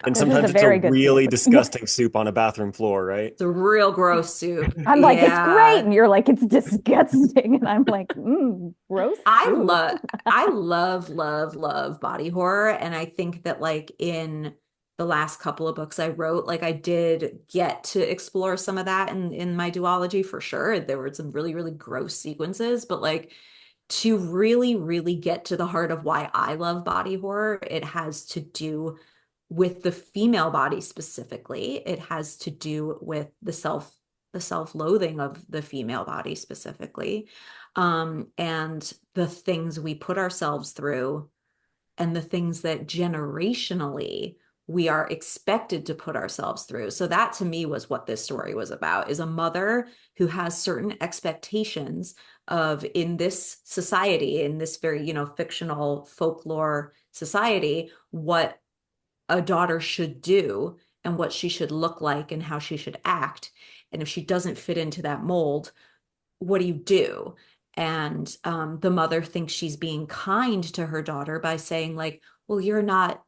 And This is a sometimes it's a very good really soup. Yeah. disgusting soup on a bathroom floor, right? It's a real gross soup. I'm like, it's great. Yeah. And you're like, it's disgusting. And I'm like, gross I soup. love I love love love body horror, and I think that like in the last couple of books I wrote, like I did get to explore some of that in my duology for sure. There were some really really gross sequences, but like to really really get to the heart of why I love body horror, it has to do with the female body specifically. It has to do with the self-loathing of the female body specifically, and the things we put ourselves through, and the things that generationally we are expected to put ourselves through. So that to me was what this story was about, is a mother who has certain expectations of in this society, in this very, fictional folklore society, what a daughter should do and what she should look like and how she should act. And if she doesn't fit into that mold, what do you do? And the mother thinks she's being kind to her daughter by saying like, well, you're not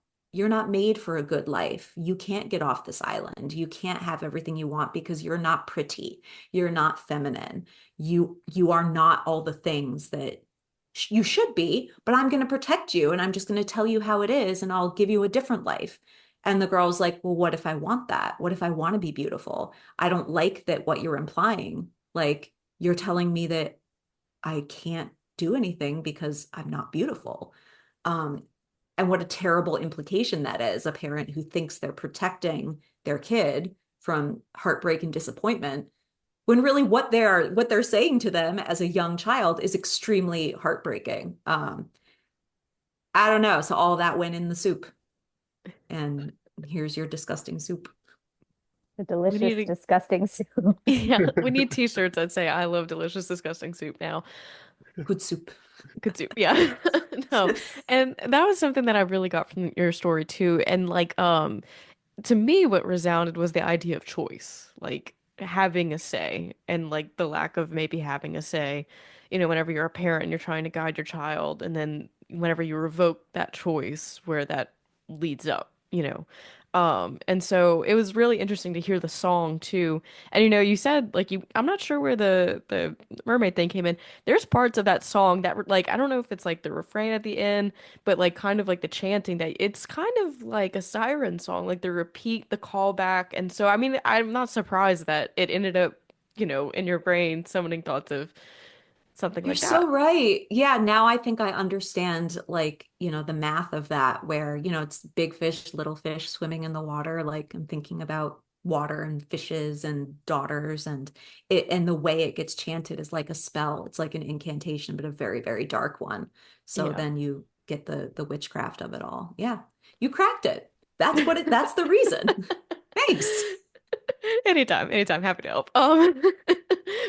made for a good life. You can't get off this island. You can't have everything you want because you're not pretty. You're not feminine. You are not all the things that you should be, but I'm going to protect you and I'm just going to tell you how it is and I'll give you a different life. And the girl's like, well, what if I want that? What if I want to be beautiful? I don't like that what you're implying. Like, you're telling me that I can't do anything because I'm not beautiful. Um, and what a terrible implication that is, a parent who thinks they're protecting their kid from heartbreak and disappointment, when really what they're saying to them as a young child is extremely heartbreaking. I don't know. So all that went in the soup. And here's your disgusting soup. The We delicious, need disgusting soup. to, yeah, we need t-shirts that say I love delicious disgusting soup now. Good soup. Good soup. Yeah. No. And that was something that I really got from your story too. And like to me what resounded was the idea of choice, like having a say and like the lack of maybe having a say, whenever you're a parent and you're trying to guide your child and then whenever you revoke that choice where that leads up. And so it was really interesting to hear the song too. And you said like I'm not sure where the mermaid thing came in. There's parts of that song that were like I don't know if it's like the refrain at the end, but like kind of like the chanting that it's kind of like a siren song, like the repeat, the callback. And so I mean I'm not surprised that it ended up, in your brain summoning thoughts of something You're like so that. right. Yeah, now I think I understand like, the math of that where, it's big fish, little fish swimming in the water. Like I'm thinking about water and fishes and daughters and the way it gets chanted is like a spell. It's like an incantation, but a very, very dark one. So Yeah. then you get the witchcraft of it all. Yeah. You cracked it. That's the reason. Thanks. Anytime, anytime, happy to help.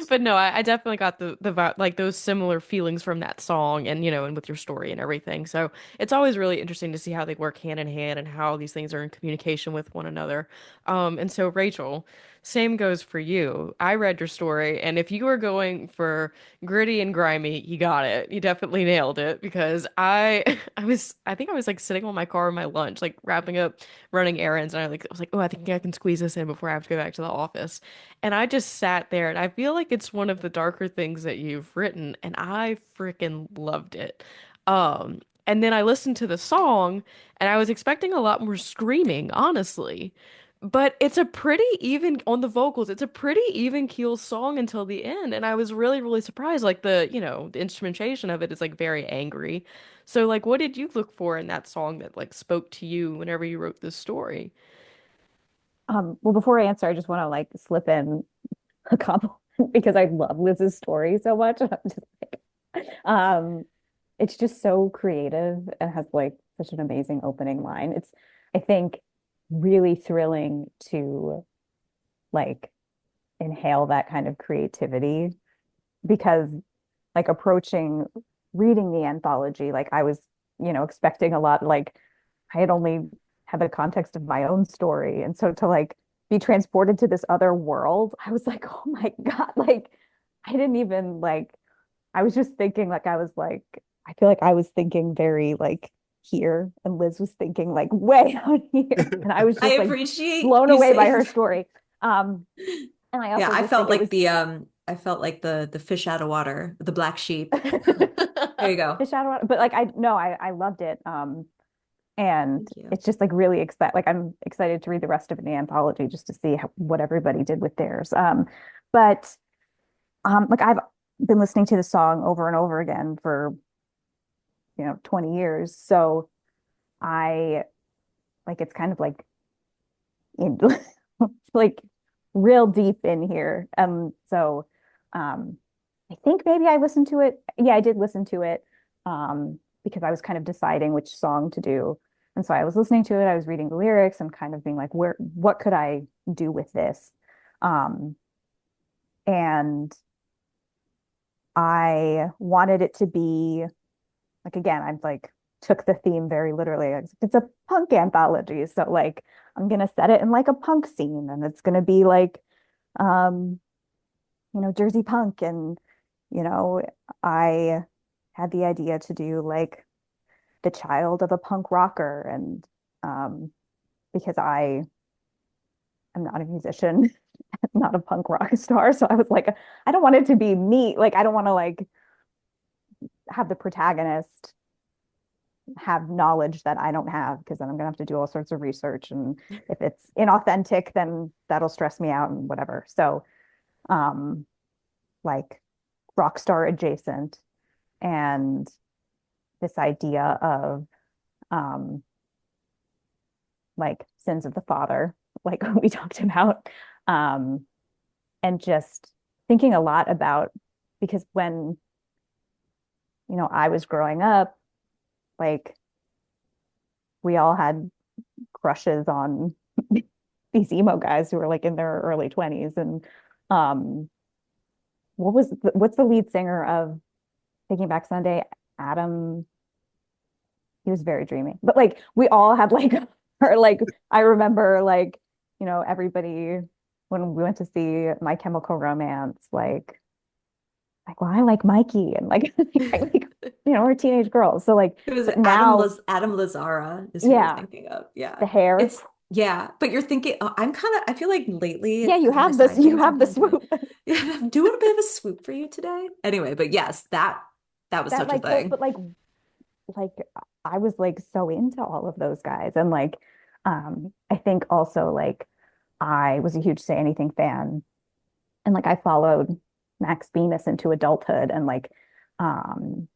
But no, I definitely got like those similar feelings from that song, and and with your story and everything. So it's always really interesting to see how they work hand in hand and how these things are in communication with one another. And so Rachel, same goes for you. I read your story, and if you were going for gritty and grimy, you got it. You definitely nailed it because I think I was like sitting on my car in my lunch, like wrapping up running errands, and I was like, oh, I think I can squeeze this in before I have to go back to the office. And I just sat there, and I feel like it's one of the darker things that you've written, and I freaking loved it. And then I listened to the song, and I was expecting a lot more screaming, honestly. But it's a pretty even on the vocals. It's a pretty even keel song until the end, and I was really, really surprised. Like the instrumentation of it is like very angry. So like, what did you look for in that song that like spoke to you whenever you wrote this story? Well, before I answer, I just want to like slip in a compliment because I love Liz's story so much. I'm just like, it's just so creative and has like such an amazing opening line. It's, I think, really thrilling to like inhale that kind of creativity because like approaching reading the anthology, like I was, expecting a lot, like I had only had the context of my own story. And so to like be transported to this other world, I was like, oh my God, like I didn't even like, I was just thinking like I was like, I feel like I was thinking very like here and Liz was thinking like way out here. And I was I just like appreciate blown you away by saying her that. story. And I Yeah, also just think it was I felt like the fish out of water, the black sheep. There you go. fish out of water. But like I no, I loved it. And Thank you. it's just like really excited. Like I'm excited to read the rest of the anthology just to see what everybody did with theirs. But like I've been listening to the song over and over again for 20 years. So I like it's kind of like in like real deep in here. So I think maybe I listened to it. Yeah, I did listen to it because I was kind of deciding which song to do. And so I was listening to it, I was reading the lyrics and kind of being like, what could I do with this? Um, and I wanted it to be like again, I'm like took the theme very literally. It's a punk anthology. So like I'm gonna set it in like a punk scene and it's gonna be like um, Jersey punk and you know, I had the idea to do like the child of a punk rocker and um because I am not a musician, not a punk rock star. So I was like, I don't want it to be me. Like I don't want to like have the protagonist have knowledge that I don't have because then I'm gonna have to do all sorts of research. And if it's inauthentic, then that'll stress me out and whatever. So um like rock star adjacent and this idea of um like sins of the father, like we talked about. Um and just thinking a lot about because when I was growing up, like we all had crushes on these emo guys who were like in their early 20s and um what's the lead singer of Taking Back Sunday? Adam, he was very dreamy. But like we all had like or like I remember like, everybody when we went to see My Chemical Romance, like, well, I like Mikey and like I like, we're teenage girls. So like, It was but now, Adam Lazara is who you're yeah, thinking of. Yeah. the hair. It's yeah, but you're thinking I feel like lately Yeah, you my have this, side you bangs I'm have the kind of doing swoop. yeah, I'm doing a bit of a swoop for you today. Anyway, but yes, that was That such a like those, thing. but like I was like so into all of those guys. And like I think also like I was a huge Say Anything fan. And like I followed Max Bemis into adulthood and like um,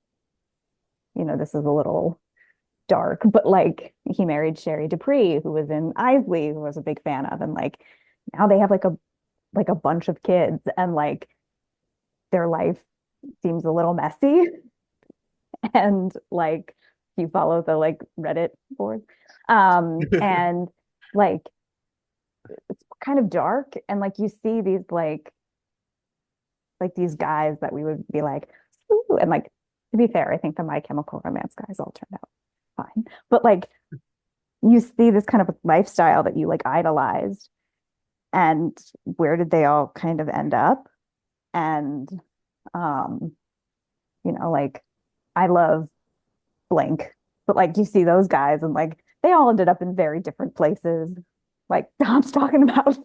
this is a little dark, but like he married Sherry Dupree, who was in Isley, who I was a big fan of, and like now they have like a bunch of kids, and like their life seems a little messy, and like you follow the like Reddit board, and like it's kind of dark, and like you see these like these guys that we would be like, ooh, and like to be fair, I think the My Chemical Romance guys all turned out fine, but like you see this kind of lifestyle that you like idolized and where did they all kind of end up and um like I love blank but like you see those guys and like they all ended up in very different places like Tom's talking about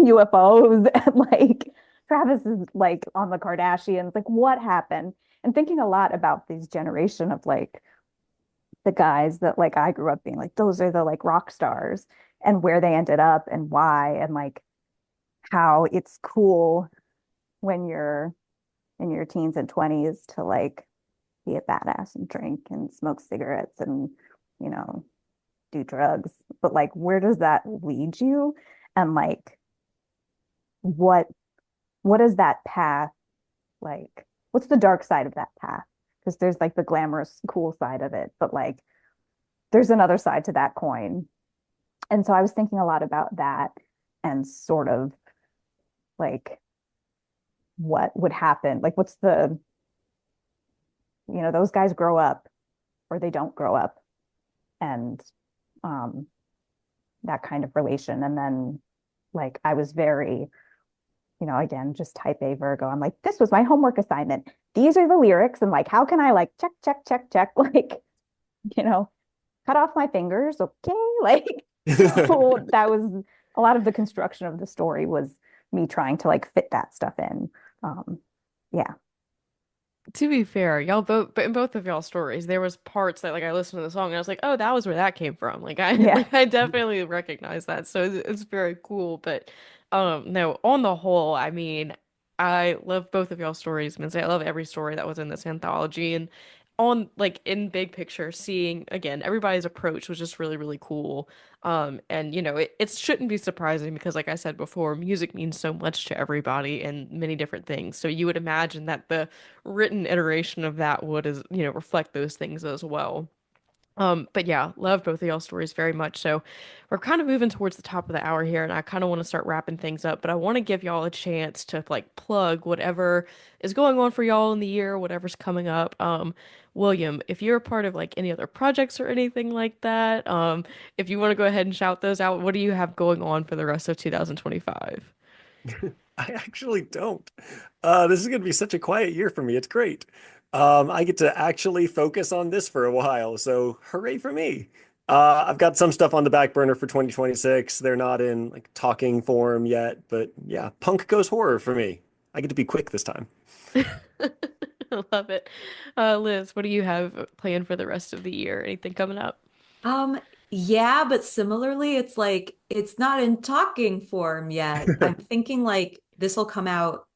UFOs and like Travis is like on the Kardashians like what happened and thinking a lot about these generation of like the guys that like I grew up being like those are the like rock stars and where they ended up and why and like how it's cool when you're in your teens and 20s to like be a badass and drink and smoke cigarettes and you know do drugs but like where does that lead you and like what what is that path like what's the dark side of that path because there's like the glamorous cool side of it but like there's another side to that coin and so I was thinking a lot about that and sort of like what would happen? Like what's the, those guys grow up or they don't grow up, and um that kind of relation. And then like I was very, again, just type A Virgo. I'm like, this was my homework assignment. These are the lyrics. And like, how can I like check, check, check, check, like, you know, cut off my fingers. Okay. Like, so that was a lot of the construction of the story was me trying to like fit that stuff in. Yeah. To be fair, y'all both, but in both of y'all stories, there was parts that like I listened to the song and I was like, oh, that was where that came from. Like I Yeah. like I definitely recognize that. So it's very cool. But no, on the whole, I mean, I love both of y'all stories. I I love every story that was in this anthology. And on like in big picture, seeing again, everybody's approach was just really, really cool. And it shouldn't be surprising because like I said before, music means so much to everybody and many different things. So you would imagine that the written iteration of that would reflect those things as well. But yeah, love both of y'all stories very much. So we're kind of moving towards the top of the hour here, and I kind of want to start wrapping things up, but I want to give y'all a chance to like plug whatever is going on for y'all in the year, whatever's coming up. William, if you're a part of like any other projects or anything like that, if you want to go ahead and shout those out, what do you have going on for the rest of 2025? I actually don't. This is going to be such a quiet year for me. It's great. I get to actually focus on this for a while, so hooray for me. I've got some stuff on the back burner for 2026. They're not in like talking form yet, but yeah, punk goes horror for me. I get to be quick this time. I love it. Liz, what do you have planned for the rest of the year? Anything coming up? Um, yeah, but similarly, it's like it's not in talking form yet. I'm thinking like this will come out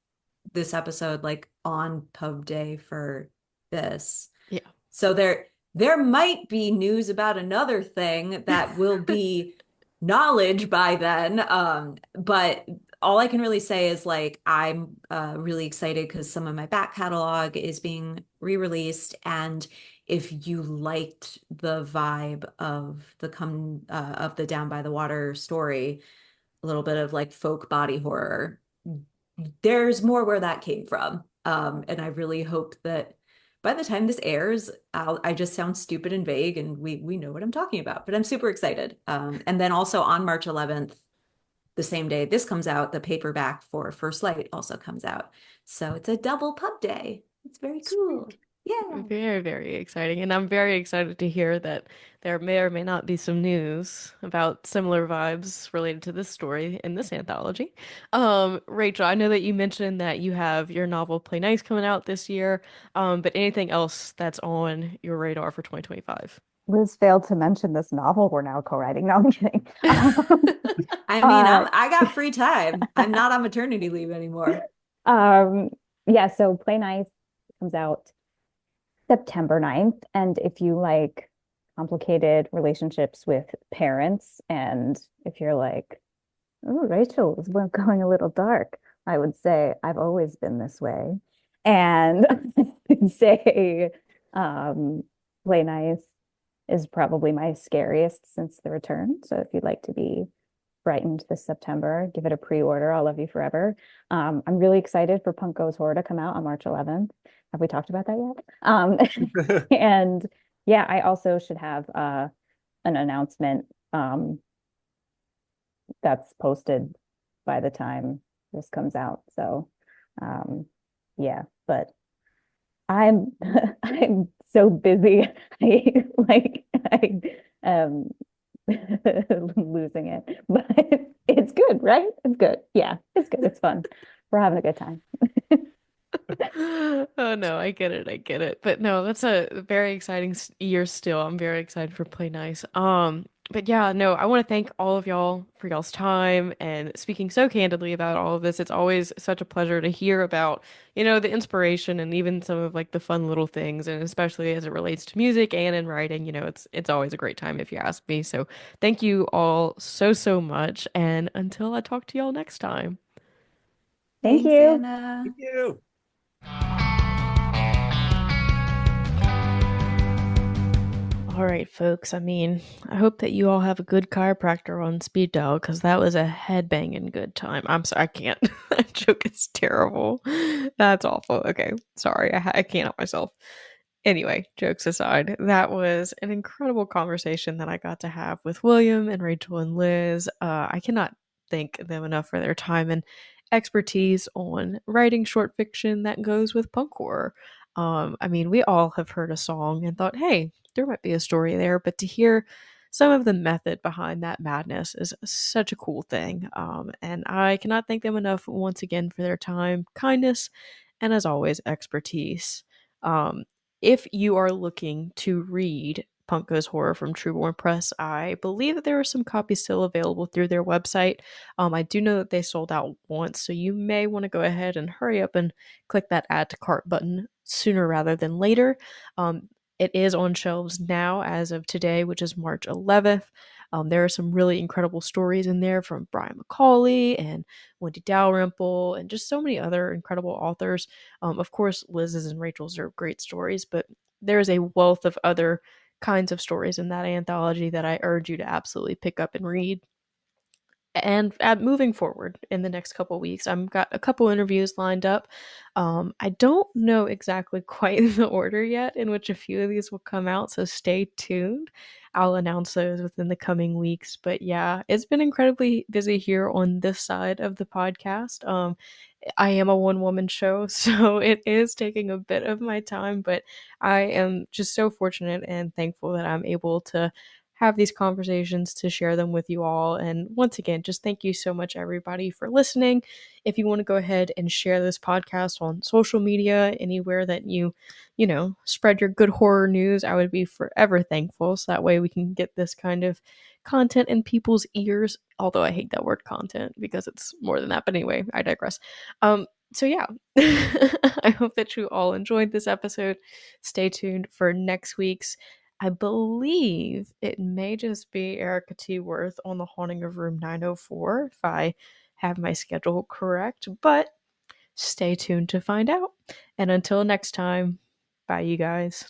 this episode like on pub day for this. Yeah. So there might be news about another thing that will be knowledge by then. But all I can really say is like I'm really excited because some of my back catalog is being re-released, and if you liked the vibe of the Down by the Water story, a little bit of like folk body horror, there's more where that came from. And I really hope that by the time this airs, I just sound stupid and vague, and we know what I'm talking about. But I'm super excited. And then also on March 11th, the same day this comes out, the paperback for First Light also comes out. So it's a double pub day. It's very cool. Sweet. Yeah. Very, very exciting. And I'm very excited to hear that there may or may not be some news about similar vibes related to this story in this anthology. Rachel, I know that you mentioned that you have your novel Play Nice coming out this year, but anything else that's on your radar for 2025? Liz failed to mention this novel we're now co-writing. No, I'm kidding. I mean, Uh, I got free time. I'm not on maternity leave anymore. um, yeah, so Play Nice comes out September 9th. And if you like complicated relationships with parents, and if you're like, oh, Rachel is going a little dark, I would say I've always been this way. And say Play Nice is probably my scariest since the return. So if you'd like to be brightened this September, give it a pre-order. I'll love you forever. I'm really excited for Punk Goes Horror to come out on March 11th. Have we talked about that yet? And yeah, I also should have an announcement that's posted by the time this comes out. So yeah, but I'm I'm so busy. I losing it. But it's good, right? It's good. Yeah, it's good. It's fun. We're having a good time. Oh no, I get it. I get it. But no, that's a very exciting year still. I'm very excited for Play Nice. But yeah, no, I want to thank all of y'all for y'all's time and speaking so candidly about all of this. It's always such a pleasure to hear about, the inspiration and even some of like the fun little things, and especially as it relates to music and in writing, it's always a great time if you ask me. So thank you all so, so much. And until I talk to y'all next time. Thank Thanks, you. Anna. Thank you. All right, folks. I mean, I hope that you all have a good chiropractor on speed dial because that was a headbanging good time. I'm sorry, I can't. That joke is terrible. That's awful. Okay, sorry, I can't help myself. Anyway, jokes aside, that was an incredible conversation that I got to have with William and Rachel and Liz. I cannot thank them enough for their time and expertise on writing short fiction that goes with punk horror. I mean, we all have heard a song and thought, hey, there might be a story there, but to hear some of the method behind that madness is such a cool thing. And I cannot thank them enough once again for their time, kindness, and as always, expertise. Um, if you are looking to read Punk Goes Horror from Truborn Press, I believe that there are some copies still available through their website. I do know that they sold out once, so you may want to go ahead and hurry up and click that add to cart button sooner rather than later. It is on shelves now as of today, which is March 11th. There are some really incredible stories in there from Brian McCauley and Wendy Dalrymple and just so many other incredible authors. Of course, Liz's and Rachel's are great stories, but there is a wealth of other kinds of stories in that anthology that I urge you to absolutely pick up and read. And moving forward in the next couple weeks, I've got a couple interviews lined up. I don't know exactly quite the order yet in which a few of these will come out, so stay tuned. I'll announce those within the coming weeks. But yeah, it's been incredibly busy here on this side of the podcast. I am a one woman show, so it is taking a bit of my time, but I am just so fortunate and thankful that I'm able to have these conversations to share them with you all. And once again, just thank you so much, everybody, for listening. If you want to go ahead and share this podcast on social media, anywhere that spread your good horror news, I would be forever thankful. So that way we can get this kind of content in people's ears. Although I hate that word content because it's more than that. But anyway, I digress. So yeah, I hope that you all enjoyed this episode. Stay tuned for next week's. I believe it may just be Erica T. Worth on The Haunting of Room 904, if I have my schedule correct, but stay tuned to find out. And until next time, bye, you guys.